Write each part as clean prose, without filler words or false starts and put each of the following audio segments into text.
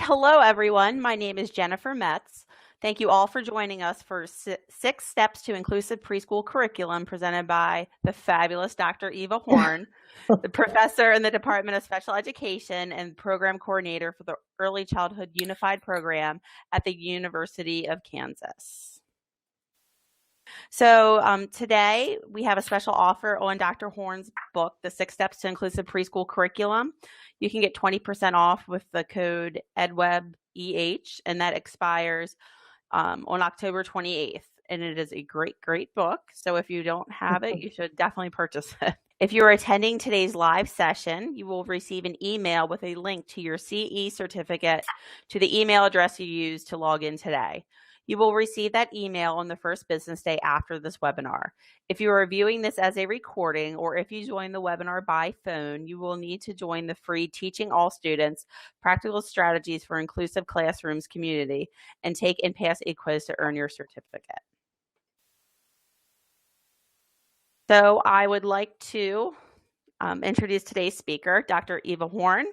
Hello everyone. My name is Jennifer Metz. Thank you all for joining us for 6 Steps to Inclusive Preschool Curriculum presented by the fabulous Dr. Eva Horn, the professor in the Department of Special Education and program coordinator for the Early Childhood Unified Program at the University of Kansas. So today we have a special offer on Dr. Horn's book, The 6 Steps to Inclusive Preschool Curriculum. You can get 20% off with the code EDWEBEH, and that expires on October 28th. And it is a great, great book. So if you don't have it, you should definitely purchase it. If you're attending today's live session, you will receive an email with a link to your CE certificate to the email address you used to log in today. You will receive that email on the first business day after this webinar. If you are viewing this as a recording or if you join the webinar by phone, you will need to join the free Teaching All Students Practical Strategies for Inclusive Classrooms community and take and pass a quiz to earn your certificate. So I would like to introduce today's speaker, Dr. Eva Horn.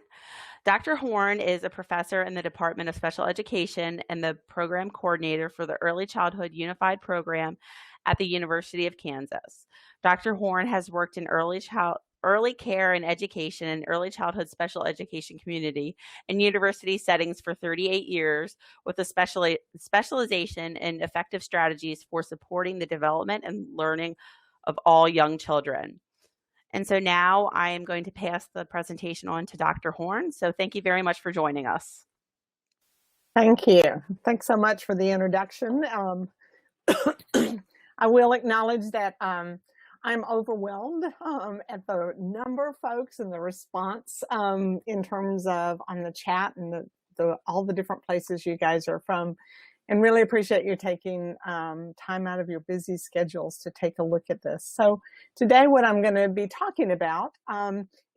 Dr. Horn is a professor in the Department of Special Education and the program coordinator for the Early Childhood Unified Program at the University of Kansas. Dr. Horn has worked in early care and education and early childhood special education community and university settings for 38 years with a specialization in effective strategies for supporting the development and learning of all young children. And so now I am going to pass the presentation on to Dr. Horn. So thank you very much for joining us. Thank you. Thanks so much for the introduction. I will acknowledge that I'm overwhelmed at the number of folks and the response in terms of on the chat and all the different places you guys are from. And really appreciate you taking time out of your busy schedules to take a look at this. So today what I'm going to be talking about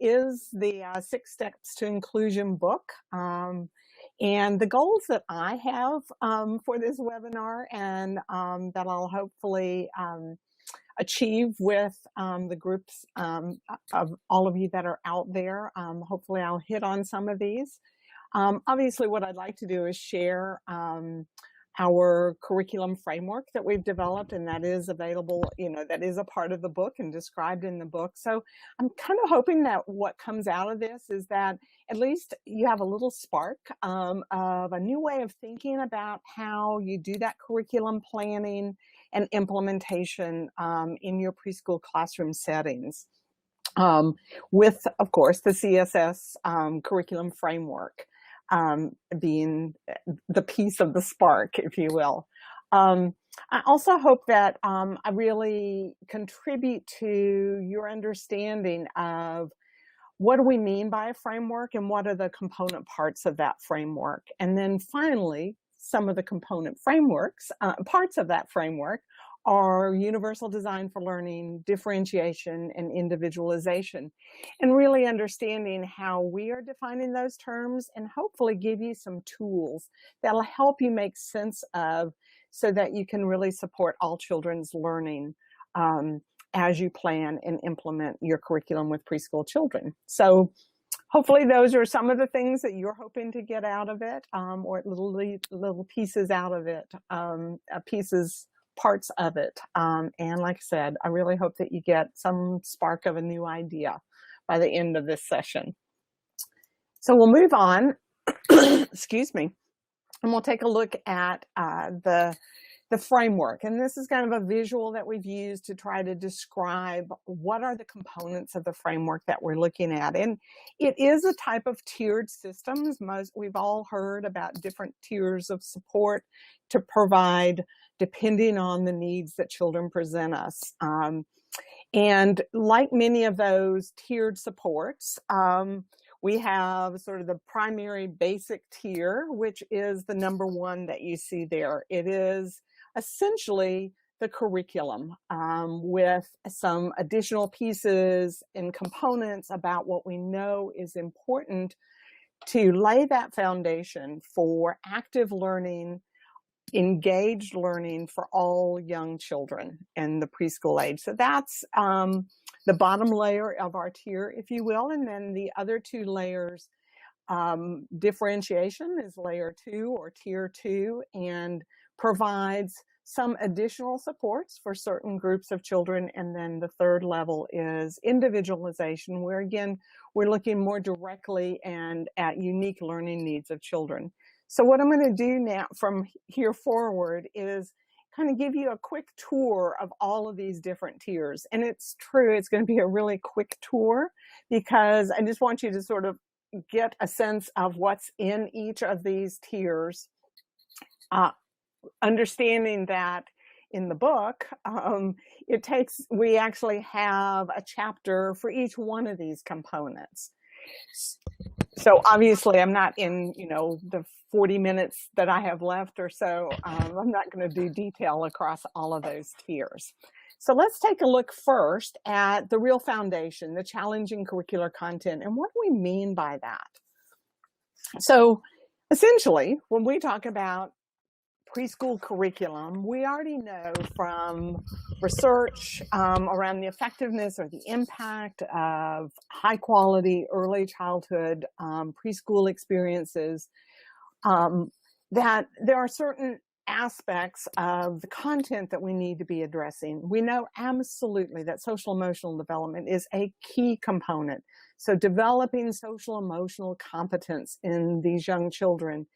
is the 6 Steps to Inclusion book. And the goals that I have for this webinar and that I'll hopefully achieve with the groups of all of you that are out there. Hopefully I'll hit on some of these. Obviously what I'd like to do is share our curriculum framework that we've developed, and that is available, that is a part of the book and described in the book. So I'm kind of hoping that what comes out of this is that at least you have a little spark of a new way of thinking about how you do that curriculum planning and implementation in your preschool classroom settings with, of course, the CSS Curriculum Framework. Being the piece of the spark, if you will. I also hope that I really contribute to your understanding of what do we mean by a framework and what are the component parts of that framework. And then finally, some of the component frameworks, parts of that framework are universal design for learning, differentiation, and individualization, and really understanding how we are defining those terms and hopefully give you some tools that'll help you make sense of so that you can really support all children's learning as you plan and implement your curriculum with preschool children. So hopefully those are some of the things that you're hoping to get out of it, or little pieces out of it, parts of it. And like I said, I really hope that you get some spark of a new idea by the end of this session. So we'll move on, excuse me, and we'll take a look at the framework. And this is kind of a visual that we've used to try to describe what are the components of the framework that we're looking at. And it is a type of tiered systems. We've all heard about different tiers of support to provide depending on the needs that children present us. And like many of those tiered supports, we have sort of the primary basic tier, which is the number one that you see there. It is essentially the curriculum with some additional pieces and components about what we know is important to lay that foundation for active learning, engaged learning for all young children in the preschool age. So that's the bottom layer of our tier, if you will. And then the other two layers Differentiation is layer 2 or tier 2 and provides some additional supports for certain groups of children. And then the third level is individualization, where again, we're looking more directly and at unique learning needs of children. So what I'm going to do now from here forward is kind of give you a quick tour of all of these different tiers. And it's true, it's going to be a really quick tour because I just want you to sort of get a sense of what's in each of these tiers. Understanding that in the book, we actually have a chapter for each one of these components. So obviously I'm not in, the 40 minutes that I have left or so, I'm not going to do detail across all of those tiers. So let's take a look first at the real foundation, the challenging curricular content, and what do we mean by that? So essentially, when we talk about preschool curriculum, we already know from research around the effectiveness or the impact of high quality early childhood preschool experiences that there are certain aspects of the content that we need to be addressing. We know absolutely that social emotional development is a key component. So developing social emotional competence in these young children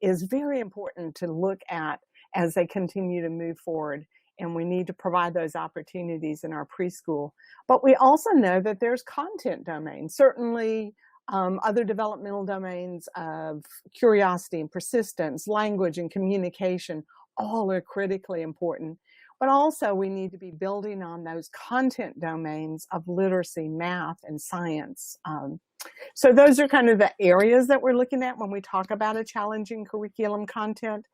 is very important to look at as they continue to move forward. And we need to provide those opportunities in our preschool. But we also know that there's content domains, certainly other developmental domains of curiosity and persistence, language and communication, all are critically important. But also we need to be building on those content domains of literacy, math, and science. So those are kind of the areas that we're looking at when we talk about a challenging curriculum content.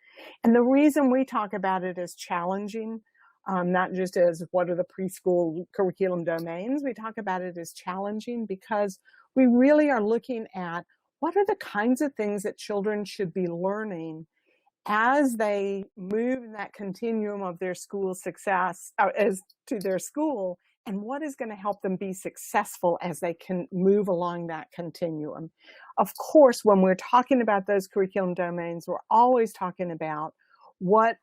And the reason we talk about it as challenging, not just as what are the preschool curriculum domains, we talk about it as challenging because we really are looking at what are the kinds of things that children should be learning as they move in that continuum of their school success as to their school, and what is going to help them be successful as they can move along that continuum. Of course, when we're talking about those curriculum domains, we're always talking about what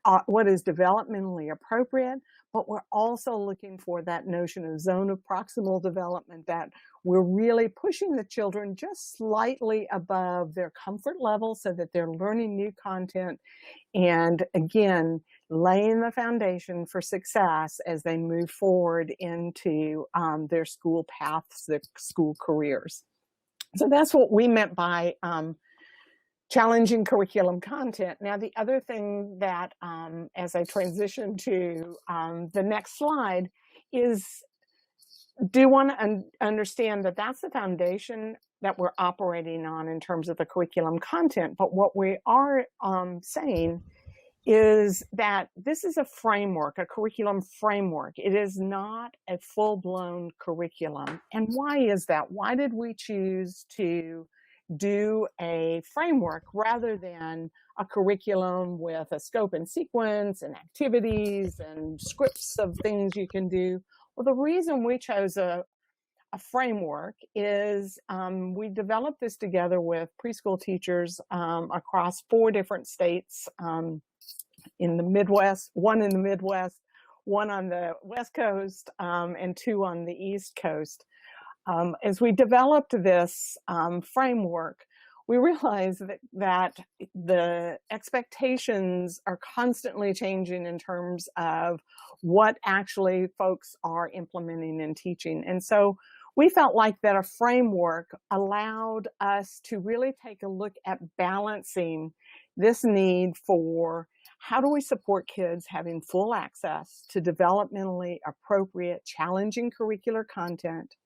is developmentally appropriate, but we're also looking for that notion of zone of proximal development, that we're really pushing the children just slightly above their comfort level so that they're learning new content and, again, laying the foundation for success as they move forward into their school paths, their school careers. So that's what we meant by challenging curriculum content. Now, the other thing that, as I transition to the next slide, is do want to understand that that's the foundation that we're operating on in terms of the curriculum content. But what we are saying is that this is a framework, a curriculum framework. It is not a full-blown curriculum. And why is that? Why did we choose to do a framework rather than a curriculum with a scope and sequence and activities and scripts of things you can do? Well, the reason we chose a framework is we developed this together with preschool teachers across 4 different states in the Midwest, 1 in the Midwest, 1 on the West Coast, and 2 on the East Coast. As we developed this framework, we realized that the expectations are constantly changing in terms of what actually folks are implementing and teaching. And so we felt like that a framework allowed us to really take a look at balancing this need for how do we support kids having full access to developmentally appropriate, challenging curricular content,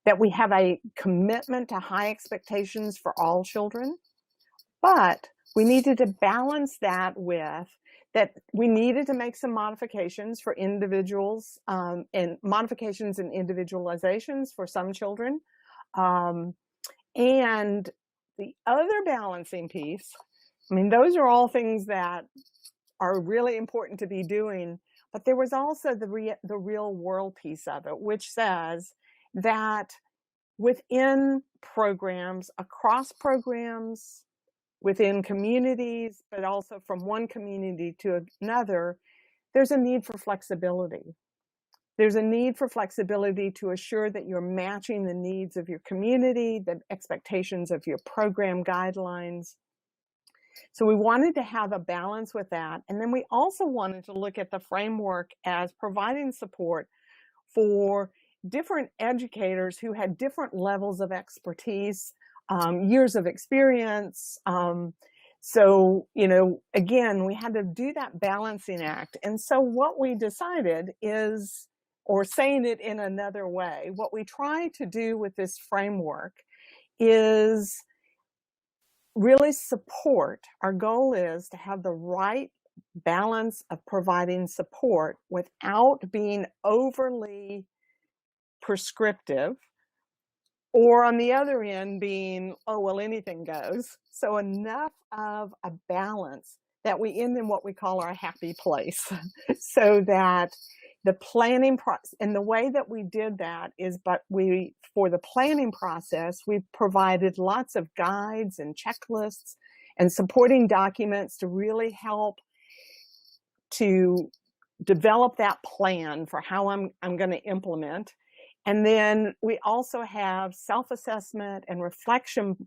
that we have a commitment to high expectations for all children, but we needed to balance that with that we needed to make some modifications for individuals and modifications and individualizations for some children. And the other balancing piece, I mean, those are all things that are really important to be doing, but there was also the real world piece of it, which says that within programs, across programs, within communities, but also from one community to another, there's a need for flexibility. There's a need for flexibility to assure that you're matching the needs of your community, the expectations of your program guidelines. So we wanted to have a balance with that. And then we also wanted to look at the framework as providing support for different educators who had different levels of expertise, years of experience. So, again, we had to do that balancing act. And so what we decided is, or saying it in another way, what we try to do with this framework is really support. Our goal is to have the right balance of providing support without being overly prescriptive, or on the other end being, oh, well, anything goes. So enough of a balance that we end in what we call our happy place so that the planning process, and the way that we did that is, for the planning process, we provided lots of guides and checklists and supporting documents to really help to develop that plan for how I'm going to implement. And then we also have self-assessment and reflection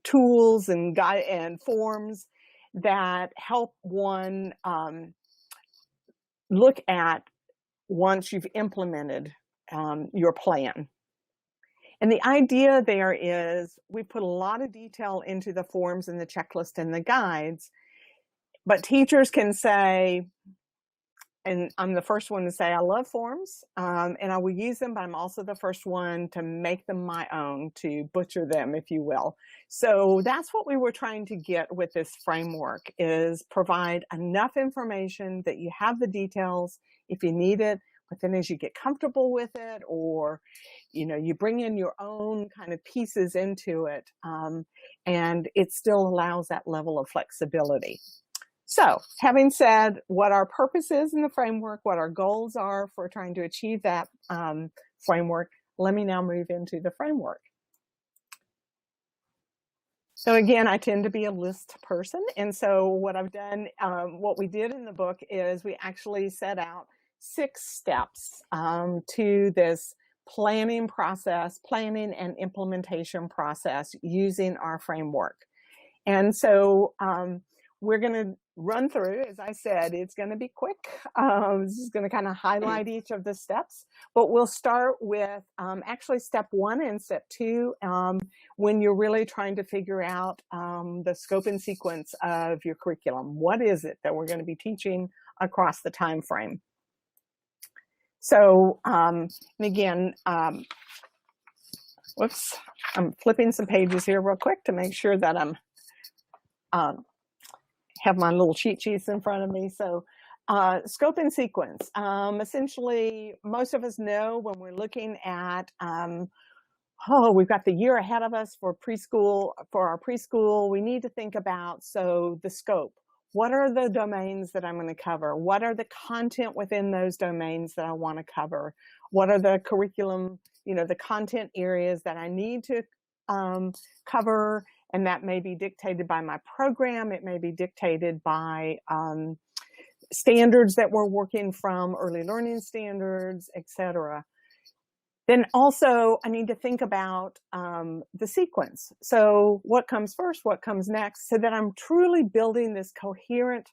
tools and forms that help one look at once you've implemented your plan. And the idea there is we put a lot of detail into the forms and the checklist and the guides, but teachers can say, and I'm the first one to say I love forms and I will use them, but I'm also the first one to make them my own, to butcher them, if you will. So that's what we were trying to get with this framework, is provide enough information that you have the details if you need it, but then as you get comfortable with it, or you bring in your own kind of pieces into it, and it still allows that level of flexibility. So having said what our purpose is in the framework, what our goals are for trying to achieve that framework, let me now move into the framework. So again, I tend to be a list person. And so what I've done, what we did in the book is we actually set out 6 steps to this planning and implementation process using our framework. And so we're going to run through, as I said, it's going to be quick. This is going to kind of highlight each of the steps, but we'll start with actually step 1 and step 2 when you're really trying to figure out the scope and sequence of your curriculum. What is it that we're going to be teaching across the time frame? So, and again, whoops, I'm flipping some pages here real quick to make sure that I'm have my little cheat sheets in front of me. So scope and sequence. Essentially, most of us know when we're looking at, we've got the year ahead of us for preschool, for our preschool, we need to think about, so the scope. What are the domains that I'm going to cover? What are the content within those domains that I want to cover? What are the curriculum, the content areas that I need to cover? And that may be dictated by my program. It may be dictated by standards that we're working from, early learning standards, etc. Then also, I need to think about the sequence. So what comes first, what comes next, so that I'm truly building this coherent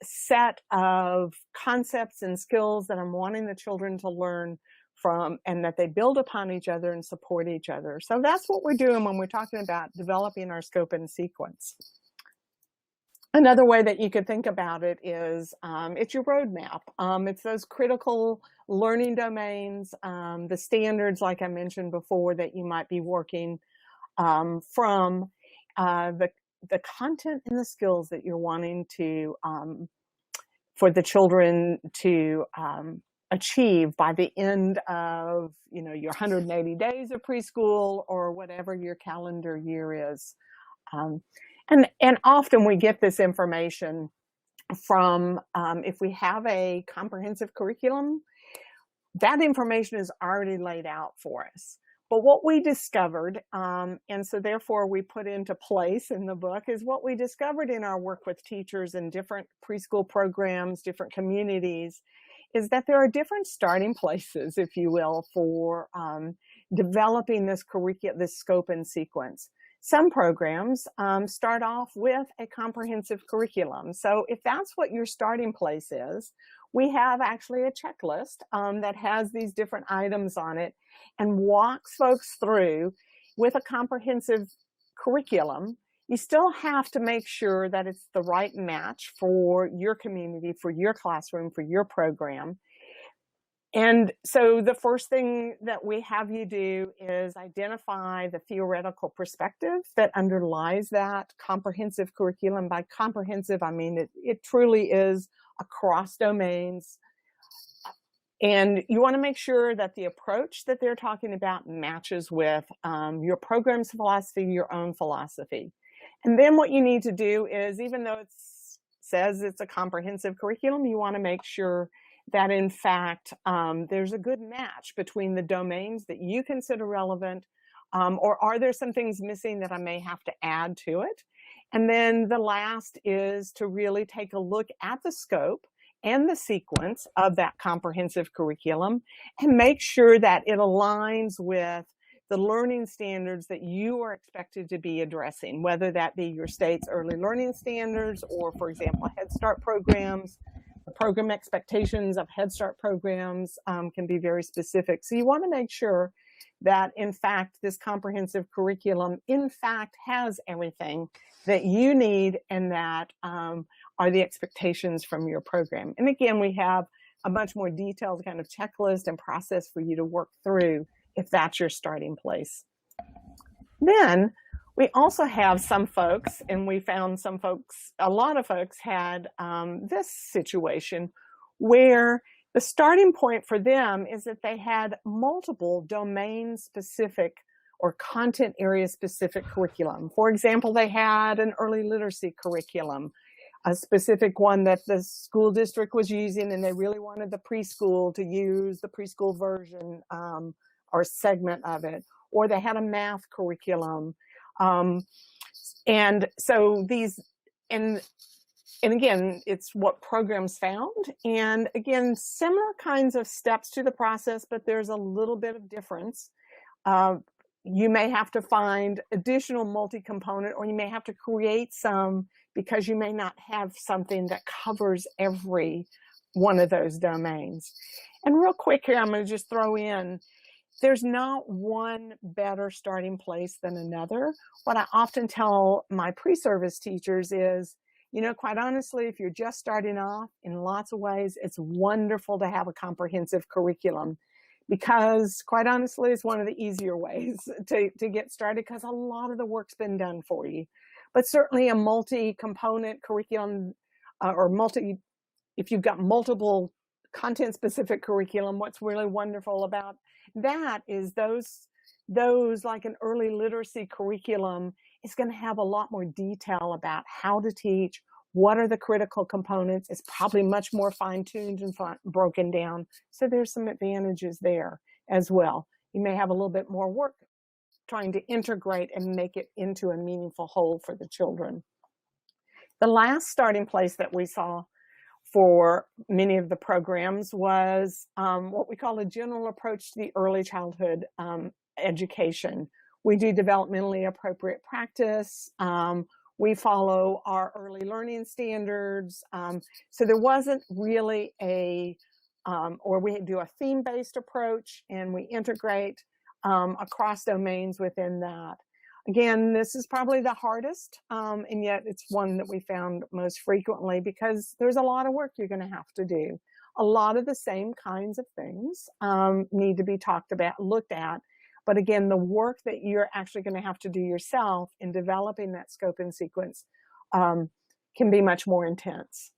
set of concepts and skills that I'm wanting the children to learn from, and that they build upon each other and support each other. So that's what we're doing when we're talking about developing our scope and sequence. Another way that you could think about it is it's your roadmap. It's those critical learning domains, the standards, like I mentioned before, that you might be working from, the content and the skills that you're wanting to, for the children to achieve by the end of your 180 days of preschool, or whatever your calendar year is. And often we get this information from, if we have a comprehensive curriculum, that information is already laid out for us. But what we discovered, and so therefore we put into place in the book, is what we discovered in our work with teachers in different preschool programs, different communities, is that there are different starting places, if you will, for developing this curriculum, this scope and sequence. Some programs start off with a comprehensive curriculum. So if that's what your starting place is, we have actually a checklist that has these different items on it and walks folks through with a comprehensive curriculum. You still have to make sure that it's the right match for your community, for your classroom, for your program. And so the first thing that we have you do is identify the theoretical perspective that underlies that comprehensive curriculum. By comprehensive, I mean it truly is across domains. And you want to make sure that the approach that they're talking about matches with your program's philosophy, your own philosophy. And then what you need to do is, even though it says it's a comprehensive curriculum, you want to make sure that in fact there's a good match between the domains that you consider relevant, or are there some things missing that I may have to add to it? And then the last is to really take a look at the scope and the sequence of that comprehensive curriculum and make sure that it aligns with the learning standards that you are expected to be addressing, whether that be your state's early learning standards or, for example, Head Start programs. The program expectations of Head Start programs can be very specific. So you want to make sure that, in fact, this comprehensive curriculum, in fact, has everything that you need and that are the expectations from your program. And again, we have a much more detailed kind of checklist and process for you to work through if that's your starting place. Then we also have some folks, and we found some folks, a lot of folks had this situation where the starting point for them is that they had multiple domain-specific or content area-specific curriculum. For example, they had an early literacy curriculum, a specific one that the school district was using, and they really wanted the preschool to use the preschool version or segment of it. Or they had a math curriculum. And so these, and again, it's what programs found. And again, similar kinds of steps to the process, but there's a little bit of difference. You may have to find additional multi-component, or you may have to create some because you may not have something that covers every one of those domains. And real quick here, I'm going to just throw in, there's not one better starting place than another. What I often tell my pre-service teachers is, you know, quite honestly, if you're just starting off, in lots of ways, it's wonderful to have a comprehensive curriculum because, quite honestly, it's one of the easier ways to get started because a lot of the work's been done for you. But certainly a multi-component curriculum if you've got multiple content-specific curriculum, what's really wonderful about that is those like an early literacy curriculum is going to have a lot more detail about how to teach, what are the critical components. It's probably much more fine-tuned and broken down. So there's some advantages there as well. You may have a little bit more work trying to integrate and make it into a meaningful whole for the children. The last starting place that we saw for many of the programs was what we call a general approach to the early childhood education. We do developmentally appropriate practice. We follow our early learning standards. So there wasn't really or we do a theme-based approach and we integrate across domains within that. Again, this is probably the hardest, and yet it's one that we found most frequently because there's a lot of work you're going to have to do. A lot of the same kinds of things need to be talked about, looked at, but again, the work that you're actually going to have to do yourself in developing that scope and sequence can be much more intense.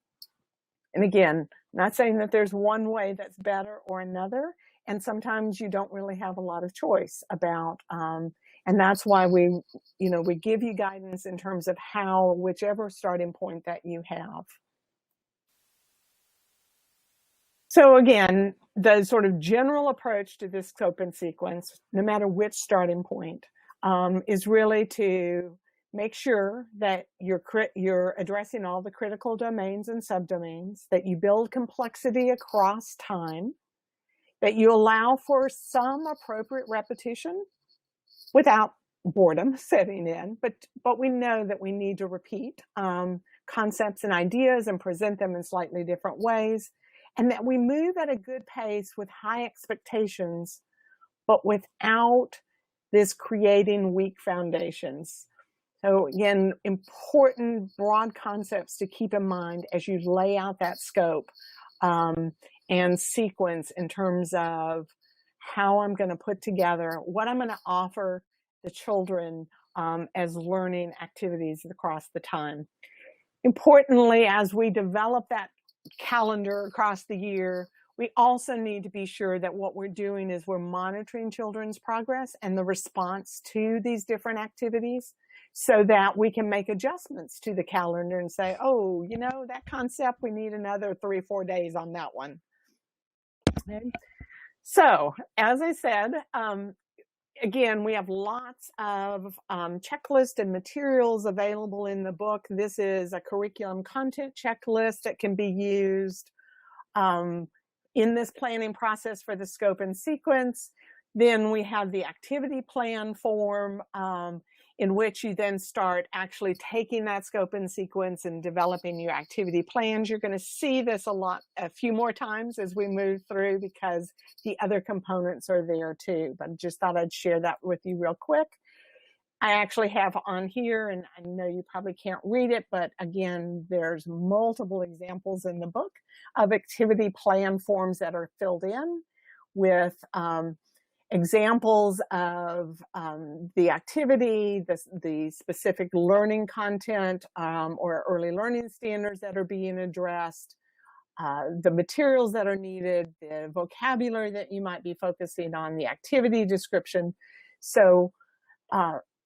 And again, not saying that there's one way that's better or another, and sometimes you don't really have a lot of choice about and that's why we give you guidance in terms of how, whichever starting point that you have. So again, the sort of general approach to this scope and sequence, no matter which starting point, is really to make sure that you're addressing all the critical domains and subdomains, that you build complexity across time, that you allow for some appropriate repetition without boredom setting in, but we know that we need to repeat concepts and ideas and present them in slightly different ways, and that we move at a good pace with high expectations, but without this creating weak foundations. So again, important broad concepts to keep in mind as you lay out that scope and sequence in terms of how I'm going to put together, what I'm going to offer the children as learning activities across the time. Importantly, as we develop that calendar across the year, we also need to be sure that what we're doing is we're monitoring children's progress and the response to these different activities so that we can make adjustments to the calendar and say, oh, you know, that concept, we need another 3 or 4 days on that one. Okay. So, as I said, again, we have lots of checklists and materials available in the book. This is a curriculum content checklist that can be used in this planning process for the scope and sequence. Then we have the activity plan form in which you then start actually taking that scope and sequence and developing your activity plans. You're going to see this a few more times as we move through because the other components are there too, but just thought I'd share that with you real quick. I actually have on here, and I know you probably can't read it, but again, there's multiple examples in the book of activity plan forms that are filled in with examples of the activity, the specific learning content or early learning standards that are being addressed, the materials that are needed, the vocabulary that you might be focusing on, the activity description, so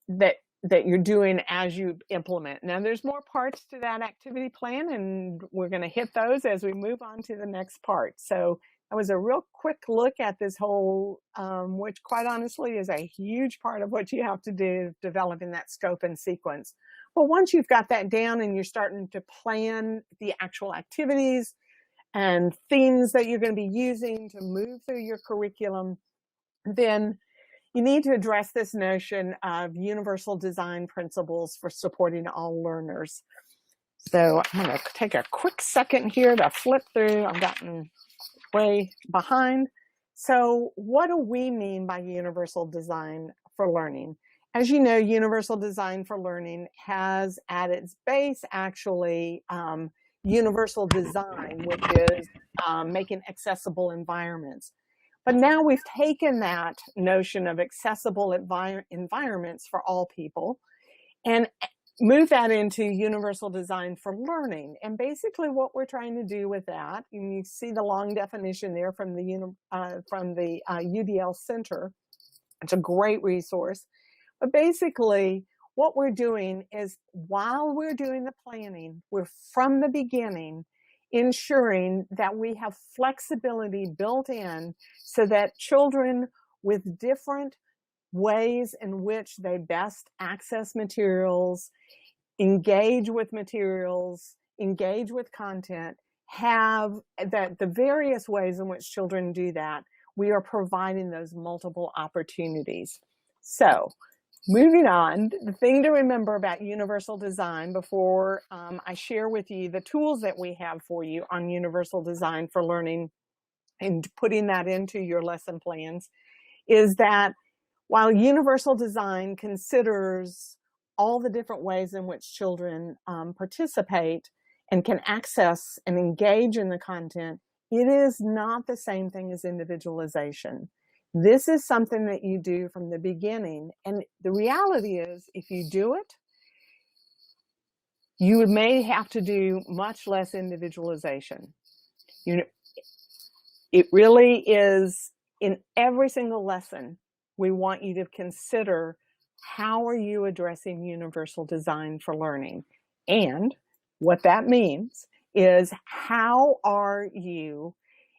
that you're doing as you implement. Now, there's more parts to that activity plan, and we're going to hit those as we move on to the next part. So that was a real quick look at this whole, which quite honestly is a huge part of what you have to do developing that scope and sequence. But once you've got that down and you're starting to plan the actual activities and themes that you're going to be using to move through your curriculum, then you need to address this notion of universal design principles for supporting all learners. So I'm going to take a quick second here to flip through. I've gotten way behind. So what do we mean by universal design for learning? As you know, universal design for learning has at its base actually universal design, which is making accessible environments. But now we've taken that notion of accessible environments for all people and move that into universal design for learning. And basically what we're trying to do with that, and you see the long definition there from the UDL Center. It's a great resource. But basically what we're doing is while we're doing the planning, we're from the beginning ensuring that we have flexibility built in so that children with different ways in which they best access materials, engage with materials, engage with content, have that the various ways in which children do that, we are providing those multiple opportunities. So moving on, the thing to remember about universal design before I share with you the tools that we have for you on universal design for learning and putting that into your lesson plans is that while universal design considers all the different ways in which children participate and can access and engage in the content, it is not the same thing as individualization. This is something that you do from the beginning. And the reality is, if you do it, you may have to do much less individualization. It really is in every single lesson, we want you to consider how are you addressing universal design for learning? And what that means is how are you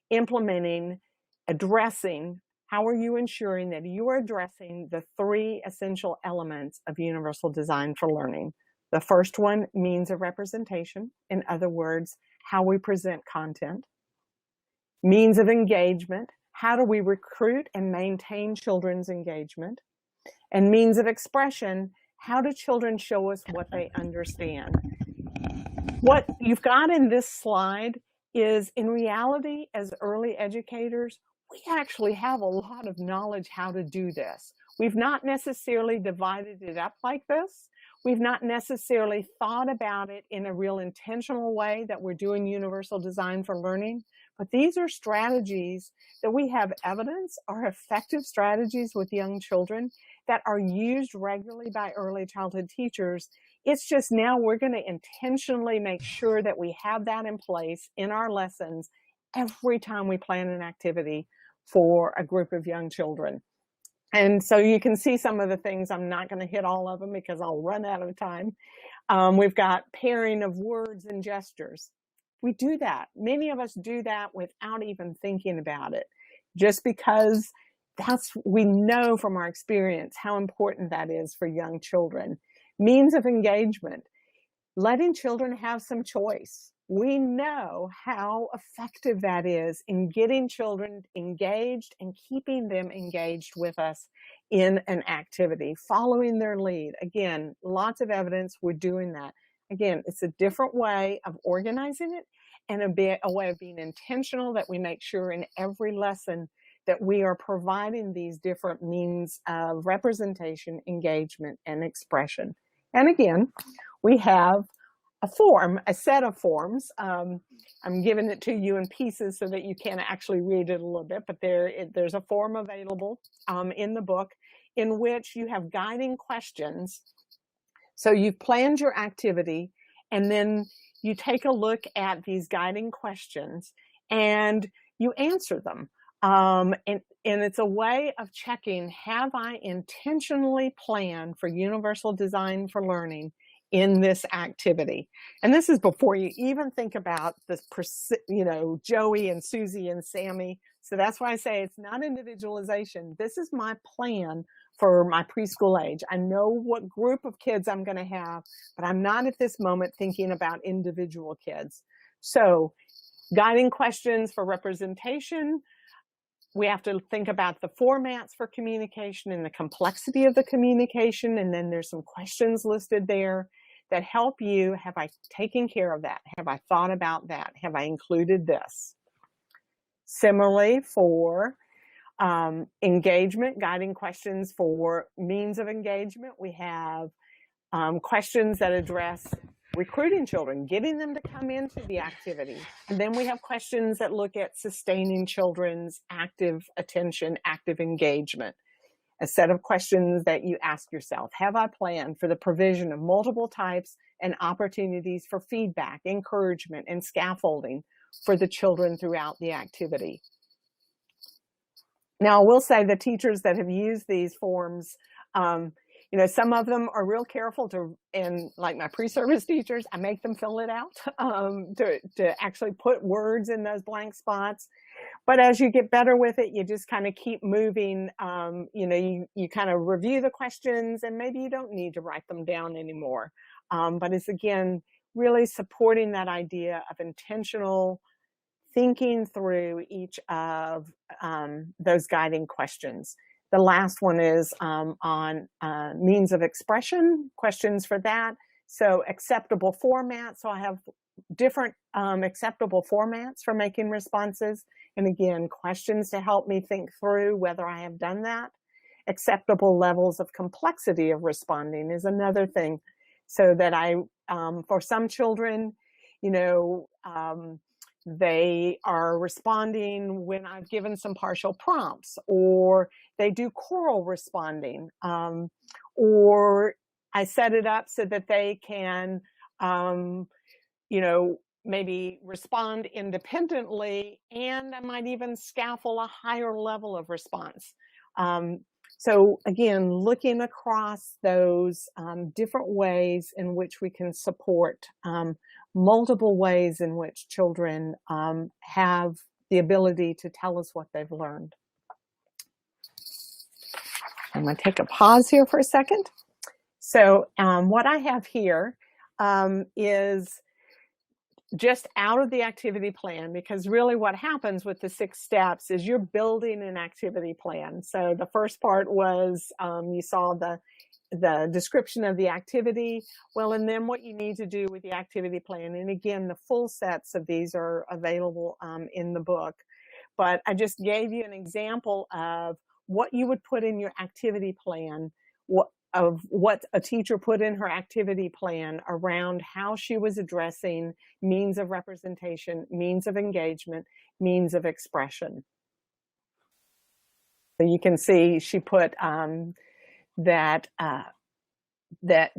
implementing, addressing, how are you ensuring that you are addressing the 3 essential elements of universal design for learning? The first one, means of representation. In other words, how we present content. Means of engagement. How do we recruit and maintain children's engagement? And means of expression. How do children show us what they understand? What you've got in this slide is, in reality, as early educators, we actually have a lot of knowledge how to do this. We've not necessarily divided it up like this. We've not necessarily thought about it in a real intentional way that we're doing universal design for learning, but these are strategies that we have evidence are effective strategies with young children that are used regularly by early childhood teachers. It's just now we're going to intentionally make sure that we have that in place in our lessons every time we plan an activity for a group of young children. And so you can see some of the things. I'm not going to hit all of them because I'll run out of time. We've got pairing of words and gestures. We do that. Many of us do that without even thinking about it, just because we know from our experience how important that is for young children. Means of engagement, letting children have some choice. We know how effective that is in getting children engaged and keeping them engaged with us in an activity, following their lead. Again, lots of evidence we're doing that. Again, it's a different way of organizing it and a way of being intentional that we make sure in every lesson that we are providing these different means of representation, engagement, and expression. And again, we have a set of forms. I'm giving it to you in pieces so that you can actually read it a little bit, but there's a form available in the book in which you have guiding questions. So you've planned your activity, and then you take a look at these guiding questions and you answer them. And it's a way of checking, have I intentionally planned for universal design for learning in this activity? And this is before you even think about this, Joey and Susie and Sammy. So that's why I say it's not individualization. This is my plan for my preschool age. I know what group of kids I'm going to have, but I'm not at this moment thinking about individual kids. So guiding questions for representation. We have to think about the formats for communication and the complexity of the communication. And then there's some questions listed there that help you. Have I taken care of that? Have I thought about that? Have I included this? Similarly, for engagement, guiding questions for means of engagement, we have questions that address recruiting children, getting them to come into the activity. And then we have questions that look at sustaining children's active attention, active engagement. A set of questions that you ask yourself, have I planned for the provision of multiple types and opportunities for feedback, encouragement, and scaffolding for the children throughout the activity? Now, I will say the teachers that have used these forms, some of them are real careful and like my pre-service teachers, I make them fill it out to actually put words in those blank spots. But as you get better with it, you just kind of keep moving. You kind of review the questions and maybe you don't need to write them down anymore. But it's, again, really supporting that idea of intentional thinking through each of those guiding questions. The last one is on means of expression, questions for that. So acceptable formats. So I have different acceptable formats for making responses. And again, questions to help me think through whether I have done that. Acceptable levels of complexity of responding is another thing. So that for some children, they are responding when I've given some partial prompts, or they do choral responding, or I set it up so that they can, maybe respond independently, and I might even scaffold a higher level of response. So again, looking across those different ways in which we can support multiple ways in which children have the ability to tell us what they've learned. I'm going to take a pause here for a second. So what I have here is just out of the activity plan, because really what happens with the 6 steps is you're building an activity plan. So the first part was you saw the description of the activity. Well, and then what you need to do with the activity plan. And again, the full sets of these are available in the book. But I just gave you an example of what you would put in your activity plan, of what a teacher put in her activity plan around how she was addressing means of representation, means of engagement, means of expression. So you can see she put that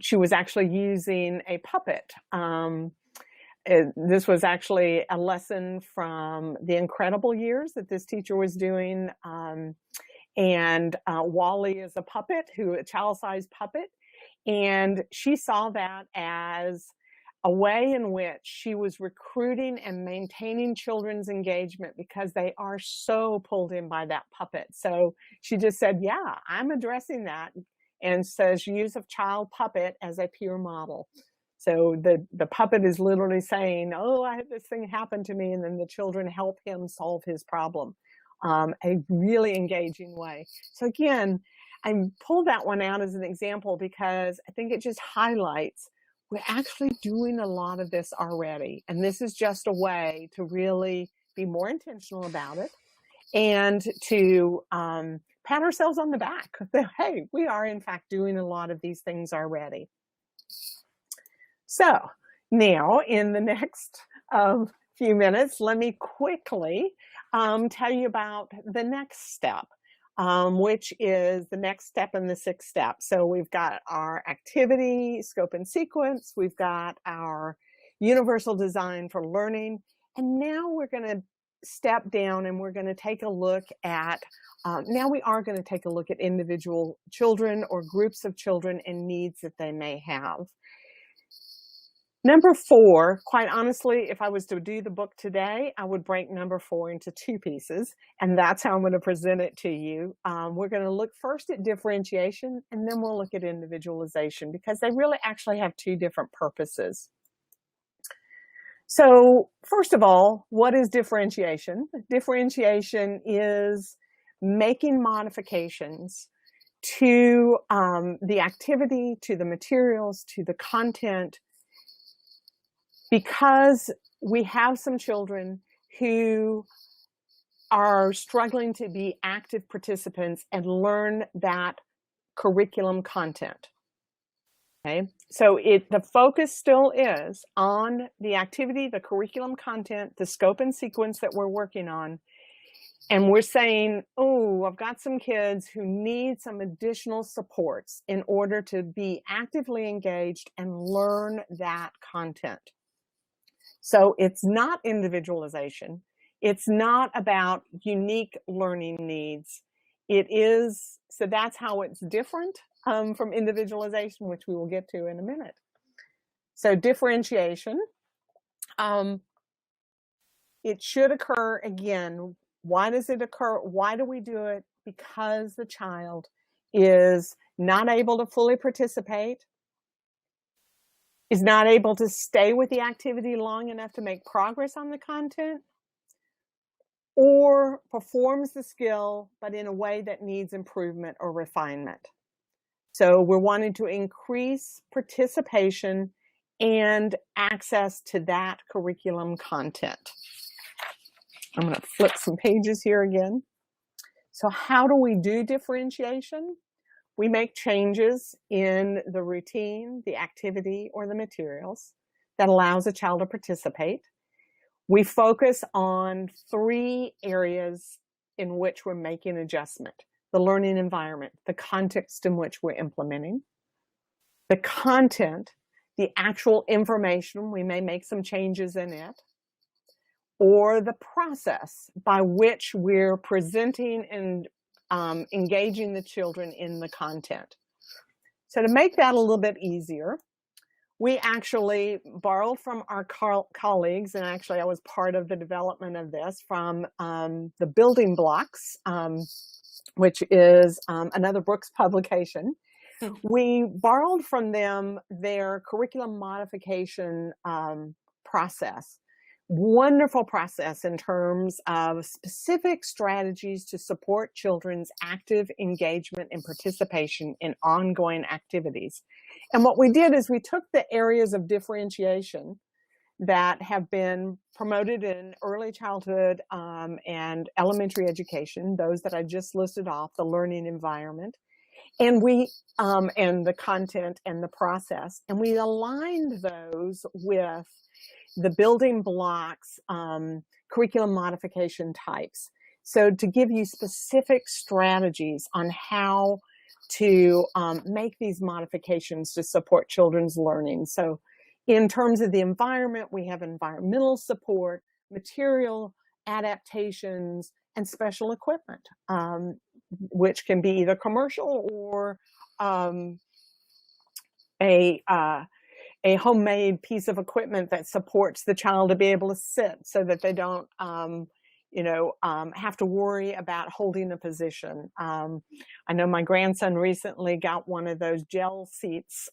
she was actually using a puppet. This was actually a lesson from The Incredible Years that this teacher was doing. And Wally is a puppet, a child-sized puppet. And she saw that as a way in which she was recruiting and maintaining children's engagement because they are so pulled in by that puppet. So she just said, yeah, I'm addressing that, and says use of child puppet as a peer model. So the puppet is literally saying, oh, I had this thing happen to me, and then the children help him solve his problem. A really engaging way. So again, I pulled that one out as an example because I think it just highlights we're actually doing a lot of this already. And this is just a way to really be more intentional about it and to pat ourselves on the back. Hey, we are in fact doing a lot of these things already. So now in the next few minutes, let me quickly tell you about the next step, which is the next step in the 6 steps. So we've got our activity, scope and sequence. We've got our universal design for learning. And now we're going to step down and we're going to take a look at, now we are going to take a look at individual children or groups of children and needs that they may have. Number 4, quite honestly, if I was to do the book today, I would break number 4 into 2 pieces, and that's how I'm going to present it to you. We're going to look first at differentiation, and then we'll look at individualization, because they really actually have 2 different purposes. So first of all, what is differentiation? Differentiation is making modifications to the activity, to the materials, to the content, because we have some children who are struggling to be active participants and learn that curriculum content. Okay, so the focus still is on the activity, the curriculum content, the scope and sequence that we're working on. And we're saying, oh, I've got some kids who need some additional supports in order to be actively engaged and learn that content. So it's not individualization. It's not about unique learning needs. It is, so that's how it's different from individualization, which we will get to in a minute. So differentiation, it should occur again. Why does it occur? Why do we do it? Because the child is not able to fully participate, is not able to stay with the activity long enough to make progress on the content, or performs the skill, but in a way that needs improvement or refinement. So we're wanting to increase participation and access to that curriculum content. I'm going to flip some pages here again. So how do we do differentiation? We make changes in the routine, the activity, or the materials that allows a child to participate. We focus on 3 areas in which we're making adjustment: the learning environment, the context in which we're implementing, the content, the actual information, we may make some changes in it, or the process by which we're presenting and engaging the children in the content. So to make that a little bit easier, We actually borrowed from our colleagues, and actually I was part of the development of this, from the Building Blocks, which is another Brooks publication. We borrowed from them their curriculum modification process. Wonderful process in terms of specific strategies to support children's active engagement and participation in ongoing activities. And what we did is we took the areas of differentiation that have been promoted in early childhood and elementary education, those that I just listed off, the learning environment, and we and the content and the process, and we aligned those with the Building Blocks curriculum modification types. So to give you specific strategies on how to make these modifications to support children's learning. So in terms of the environment, we have environmental support, material adaptations, and special equipment, which can be either commercial or a homemade piece of equipment that supports the child to be able to sit so that they don't, have to worry about holding a position. I know my grandson recently got one of those gel seats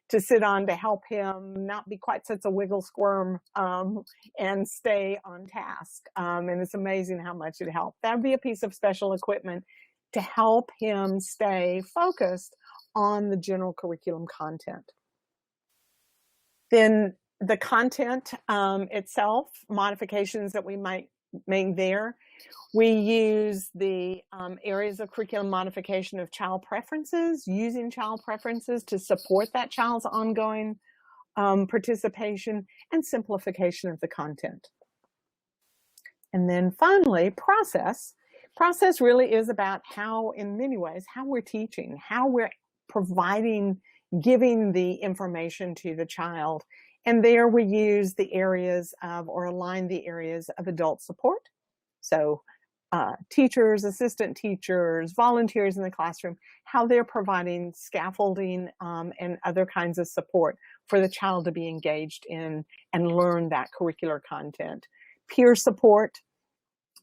to sit on to help him not be quite such a wiggle squirm and stay on task. And it's amazing how much it helped. That would be a piece of special equipment to help him stay focused on the general curriculum content. Then the content itself, modifications that we might make there. We use the areas of curriculum modification of child preferences, using child preferences to support that child's ongoing participation, and simplification of the content. And then finally, process. Process really is about how, in many ways, how we're teaching, how we're providing, giving the information to the child. And there we use the areas of, or align the areas of adult support. So teachers, assistant teachers, volunteers in the classroom, how they're providing scaffolding and other kinds of support for the child to be engaged in and learn that curricular content. Peer support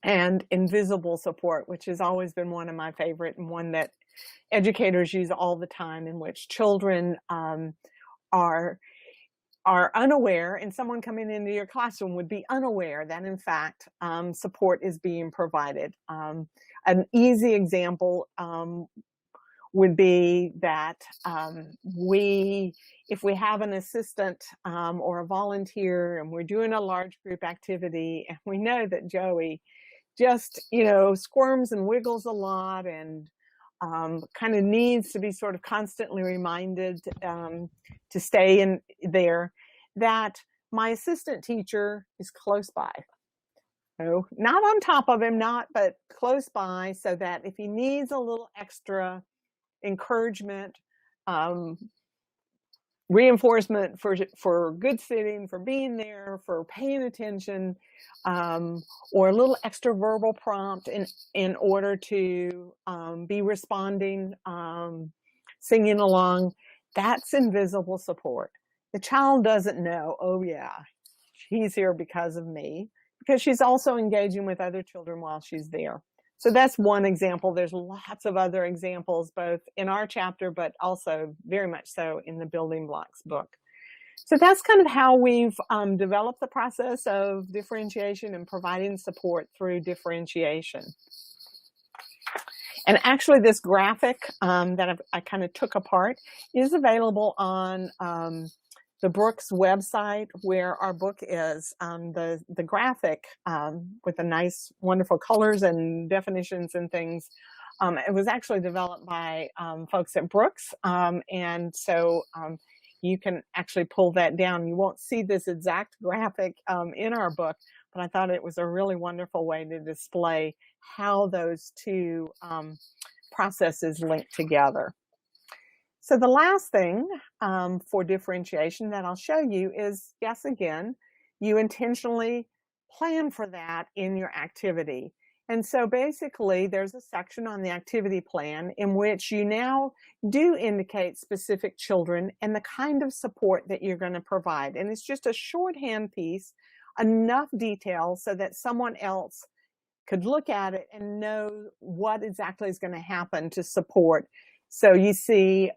and invisible support, which has always been one of my favorite, and one that educators use all the time, in which children are unaware, and someone coming into your classroom would be unaware that in fact support is being provided. An easy example would be that if we have an assistant or a volunteer and we're doing a large group activity, and we know that Joey just squirms and wiggles a lot and kind of needs to be sort of constantly reminded to stay in there, that my assistant teacher is close by. So not on top of him, but close by, so that if he needs a little extra encouragement, reinforcement for good sitting, for being there, for paying attention, or a little extra verbal prompt in order to be responding, singing along, that's invisible support. The child doesn't know, oh yeah, she's here because of me, because she's also engaging with other children while she's there. So that's one example. There's lots of other examples, both in our chapter, but also very much so in the Building Blocks book. So that's kind of how we've developed the process of differentiation and providing support through differentiation. And actually this graphic that I kind of took apart is available on the Brooks website, where our book is. The graphic with the nice, wonderful colors and definitions and things, it was actually developed by folks at Brooks, and so you can actually pull that down. You won't see this exact graphic in our book, but I thought it was a really wonderful way to display how those two processes link together. So the last thing for differentiation that I'll show you is, yes, again, you intentionally plan for that in your activity. And so basically there's a section on the activity plan in which you now do indicate specific children and the kind of support that you're going to provide. And it's just a shorthand piece, enough detail so that someone else could look at it and know what exactly is going to happen to support. So you see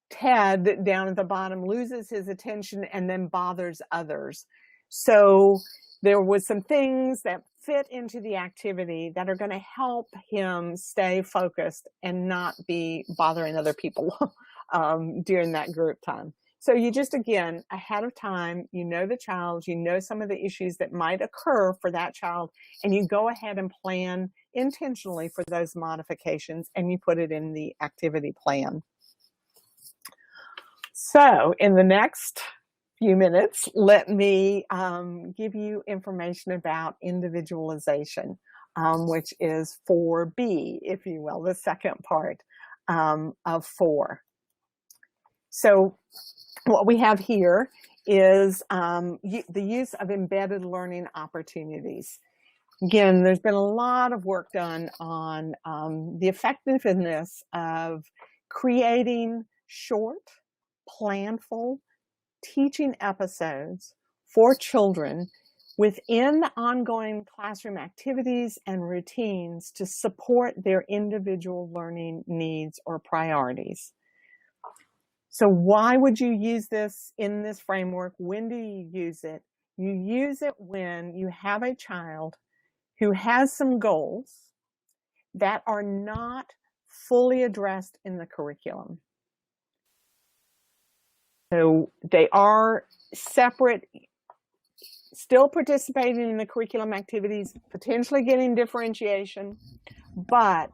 Ted down at the bottom loses his attention and then bothers others. So there was some things that fit into the activity that are going to help him stay focused and not be bothering other people during that group time. So you just, again, ahead of time, you know the child, you know some of the issues that might occur for that child, and you go ahead and plan intentionally for those modifications, and you put it in the activity plan. So in the next few minutes, let me give you information about individualization, which is 4B, if you will, the second part of 4. So what we have here is the use of embedded learning opportunities. Again, there's been a lot of work done on the effectiveness of creating short, planful teaching episodes for children within the ongoing classroom activities and routines to support their individual learning needs or priorities. So why would you use this in this framework? When do you use it? You use it when you have a child who has some goals that are not fully addressed in the curriculum. So they are separate, still participating in the curriculum activities, potentially getting differentiation, but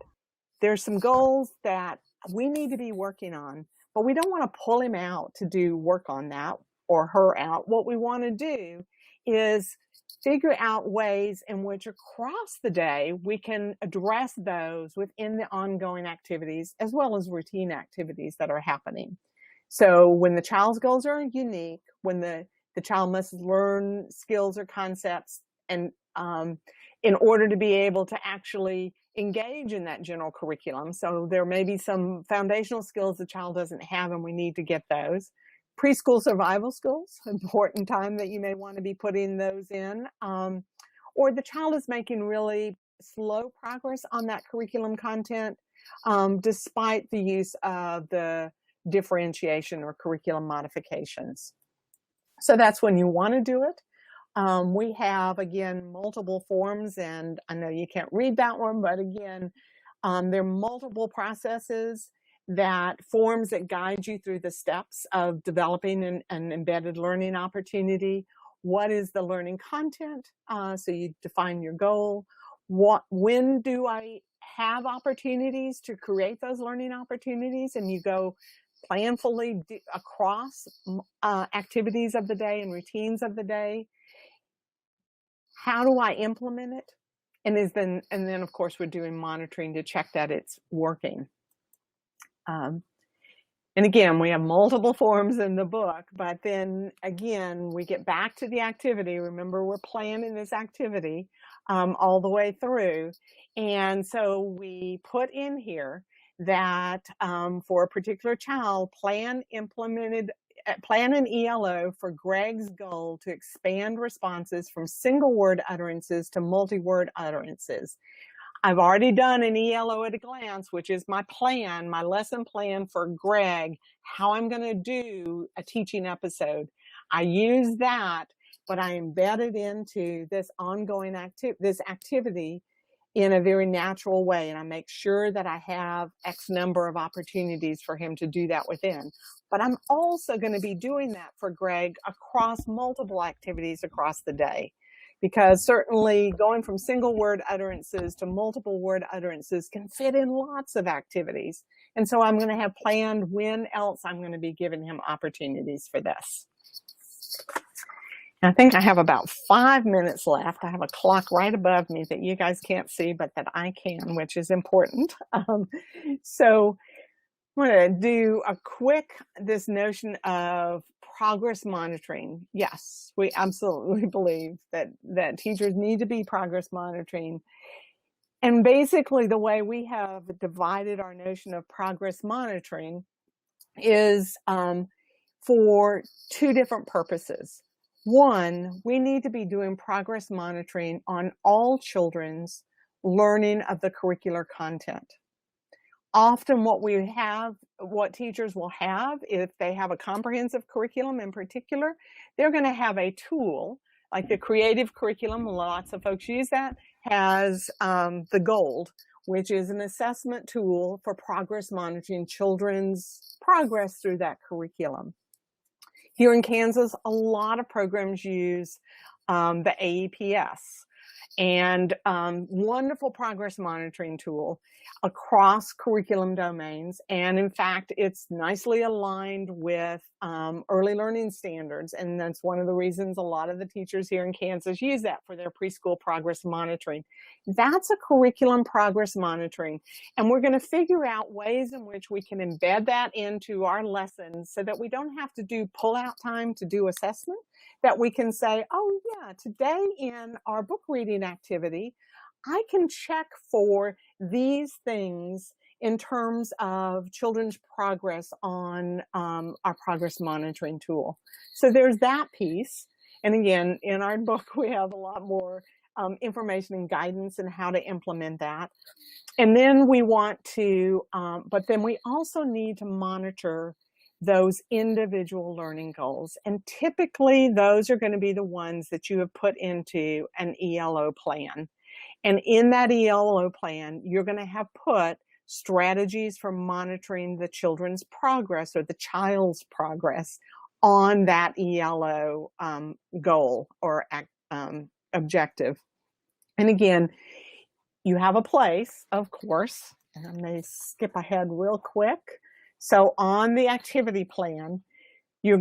there's some goals that we need to be working on, but we don't want to pull him out to do work on that or her out. What we want to do is figure out ways in which across the day we can address those within the ongoing activities as well as routine activities that are happening. So when the child's goals are unique, when the child must learn skills or concepts, and in order to be able to actually engage in that general curriculum. So there may be some foundational skills the child doesn't have and we need to get those. Preschool survival skills, important time that you may want to be putting those in. Or the child is making really slow progress on that curriculum content despite the use of the differentiation or curriculum modifications. So that's when you want to do it. We have, again, multiple forms, and I know you can't read that one, but again, there are multiple processes, that forms that guide you through the steps of developing an embedded learning opportunity. What is the learning content? So you define your goal. When do I have opportunities to create those learning opportunities? And you go planfully across activities of the day and routines of the day. How do I implement it? And then of course we're doing monitoring to check that it's working. And again, we have multiple forms in the book, but then again, we get back to the activity. Remember, we're planning this activity all the way through. And so we put in here that for a particular child, plan an ELO for Greg's goal to expand responses from single word utterances to multi-word utterances. I've already done an ELO at a glance, which is my plan, my lesson plan for Greg, how I'm going to do a teaching episode. I use that, but I embed it into this ongoing activity in a very natural way. And I make sure that I have X number of opportunities for him to do that within. But I'm also going to be doing that for Greg across multiple activities across the day. Because certainly going from single word utterances to multiple word utterances can fit in lots of activities. And so I'm going to have planned when else I'm going to be giving him opportunities for this. I think I have about 5 minutes left. I have a clock right above me that you guys can't see, but that I can, which is important. So I'm going to do a quick, this notion of progress monitoring. Yes, we absolutely believe that teachers need to be progress monitoring. And basically the way we have divided our notion of progress monitoring is for two different purposes. One, we need to be doing progress monitoring on all children's learning of the curricular content. Often what teachers will have, if they have a comprehensive curriculum in particular, they're going to have a tool like the creative curriculum, lots of folks use that, has the GOLD, which is an assessment tool for progress monitoring children's progress through that curriculum. Here in Kansas, a lot of programs use the AEPS, and wonderful progress monitoring tool across curriculum domains. And in fact, it's nicely aligned with early learning standards. And that's one of the reasons a lot of the teachers here in Kansas use that for their preschool progress monitoring. That's a curriculum progress monitoring. And we're going to figure out ways in which we can embed that into our lessons so that we don't have to do pull-out time to do assessment, that we can say, oh yeah, today in our book reading activity, I can check for these things in terms of children's progress on our progress monitoring tool. So there's that piece. And again, in our book, we have a lot more information and guidance on how to implement that. And then we want to, but then we also need to monitor those individual learning goals. And typically those are going to be the ones that you have put into an ELO plan. And in that ELO plan, you're going to have put strategies for monitoring the children's progress or the child's progress on that ELO goal or objective. And again, you have a place, of course, and I may skip ahead real quick. So on the activity plan, you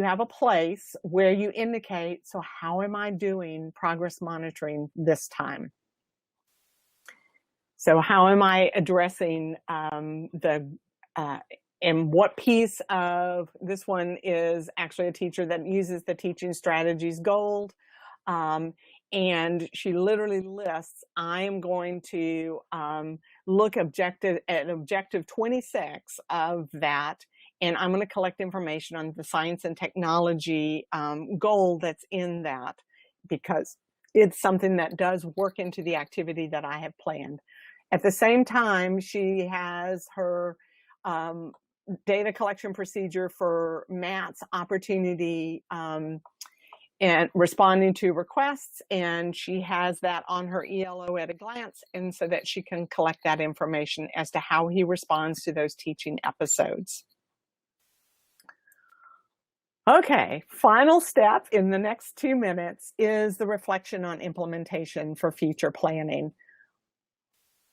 have a place where you indicate, so how am I doing progress monitoring this time? So how am I addressing and what piece of this one is actually a teacher that uses the teaching strategies GOLD. And she literally lists, I am going to look at objective 26 of that, and I'm going to collect information on the science and technology goal that's in that, because it's something that does work into the activity that I have planned. At the same time, she has her data collection procedure for Matt's opportunity and responding to requests, and she has that on her ELO at a glance, and so that she can collect that information as to how he responds to those teaching episodes. Okay, final step in the next 2 minutes is the reflection on implementation for future planning.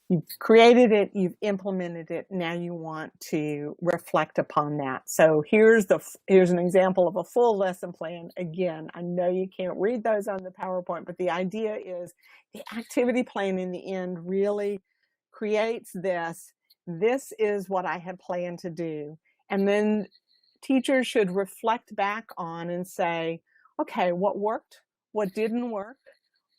You've created it, you've implemented it, now you want to reflect upon that. So here's an example of a full lesson plan. Again, I know you can't read those on the PowerPoint, but the idea is the activity plan in the end really creates this. This is what I had planned to do. And then teachers should reflect back on and say, okay, what worked? What didn't work?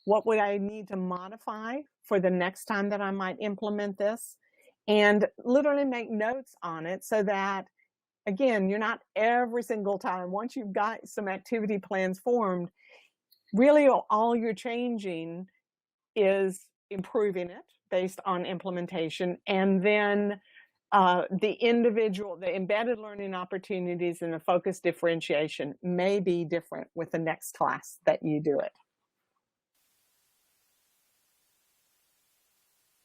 What would I need to modify for the next time that I might implement this? And literally make notes on it so that, again, you're not every single time, once you've got some activity plans formed, really all you're changing is improving it based on implementation. And then the embedded learning opportunities and the focus differentiation may be different with the next class that you do it.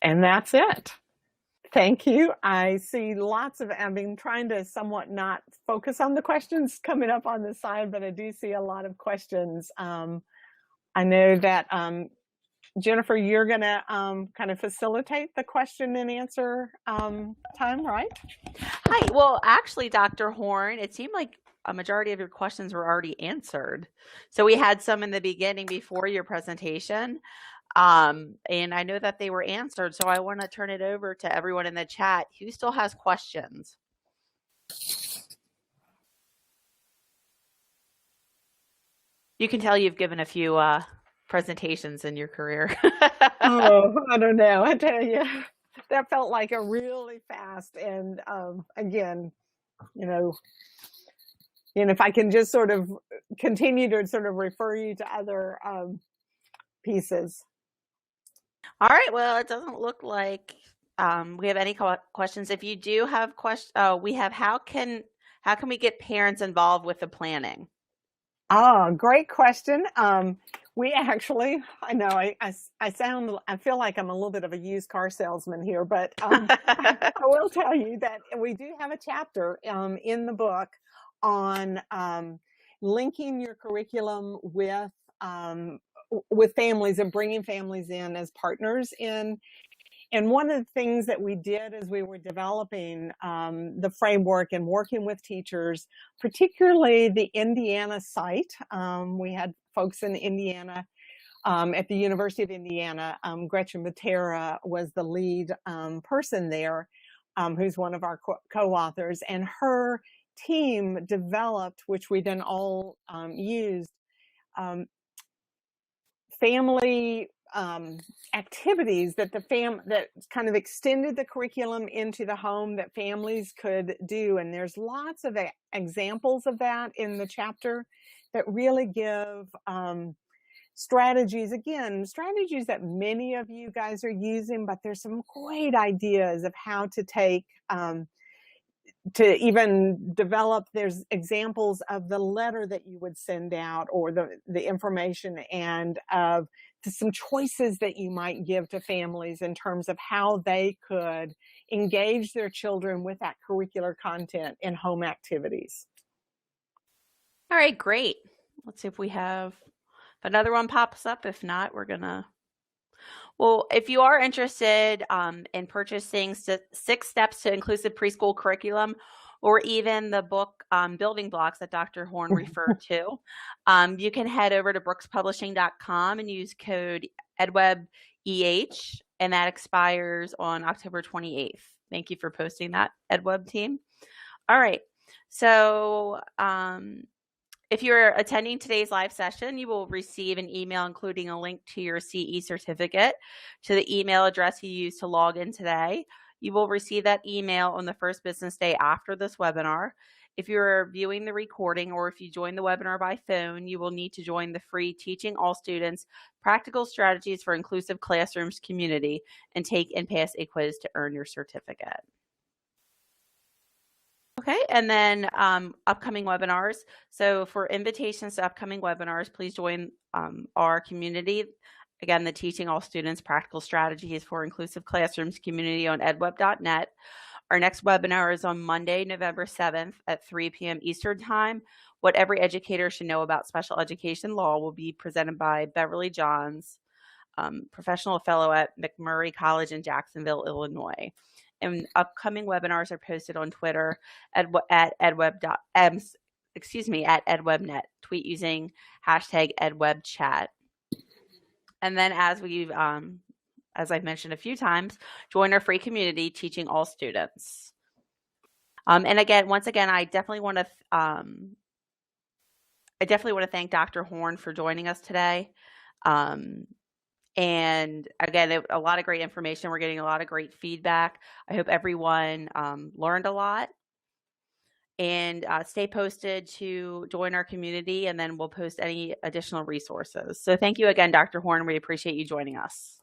And that's it. Thank you. I see lots of, I've been trying to somewhat not focus on the questions coming up on the side, but I do see a lot of questions. I know that Jennifer, you're going to kind of facilitate the question and answer time, right? Hi. Well, actually, Dr. Horn, it seemed like a majority of your questions were already answered. So we had some in the beginning before your presentation. And I know that they were answered, so I want to turn it over to everyone in the chat who still has questions. You can tell you've given a few presentations in your career. Oh, I don't know. I tell you, that felt like a really fast. And again, you know, and if I can just sort of continue to sort of refer you to other pieces. All right. Well, it doesn't look like we have any questions. If you do have questions, we have how can we get parents involved with the planning? Oh, great question. We actually, I know I feel like I'm a little bit of a used car salesman here, but I will tell you that we do have a chapter in the book on linking your curriculum with families and bringing families in as partners in. And one of the things that we did as we were developing the framework and working with teachers, particularly the Indiana site, we had folks in Indiana at the University of Indiana. Gretchen Matera was the lead person there, who's one of our co-authors, and her team developed, which we then all used, family activities that that kind of extended the curriculum into the home that families could do. And there's lots of examples of that in the chapter that really give strategies that many of you guys are using, but there's some great ideas of how to take to even develop. There's examples of the letter that you would send out, or the information, and of some choices that you might give to families in terms of how they could engage their children with that curricular content in home activities. All right, great. Let's see if we have, if another one pops up. If not, we're gonna. Well, if you are interested in purchasing 6 Steps to Inclusive Preschool Curriculum, or even the book Building Blocks that Dr. Horn referred to, you can head over to brookspublishing.com and use code EdWebEH, and that expires on October 28th. Thank you for posting that, EdWeb team. All right, so if you're attending today's live session, you will receive an email including a link to your CE certificate to the email address you used to log in today. You will receive that email on the first business day after this webinar. If you're viewing the recording, or if you join the webinar by phone, you will need to join the free Teaching All Students Practical Strategies for Inclusive Classrooms community and take and pass a quiz to earn your certificate. Okay, and then upcoming webinars. So for invitations to upcoming webinars, please join our community. Again, the Teaching All Students Practical Strategies for Inclusive Classrooms community on edweb.net. Our next webinar is on Monday, November 7th at 3 p.m. Eastern Time. What every educator should know about special education law will be presented by Beverly Johns, professional fellow at McMurray College in Jacksonville, Illinois. And upcoming webinars are posted on Twitter at edwebnet. Tweet using hashtag edwebchat. And then, as I've mentioned a few times, join our free community, Teaching All Students. And again, once again, I definitely want to thank Dr. Horn for joining us today. And again, a lot of great information. We're getting a lot of great feedback. I hope everyone learned a lot. And stay posted to join our community, and then we'll post any additional resources. So thank you again, Dr. Horn. We appreciate you joining us.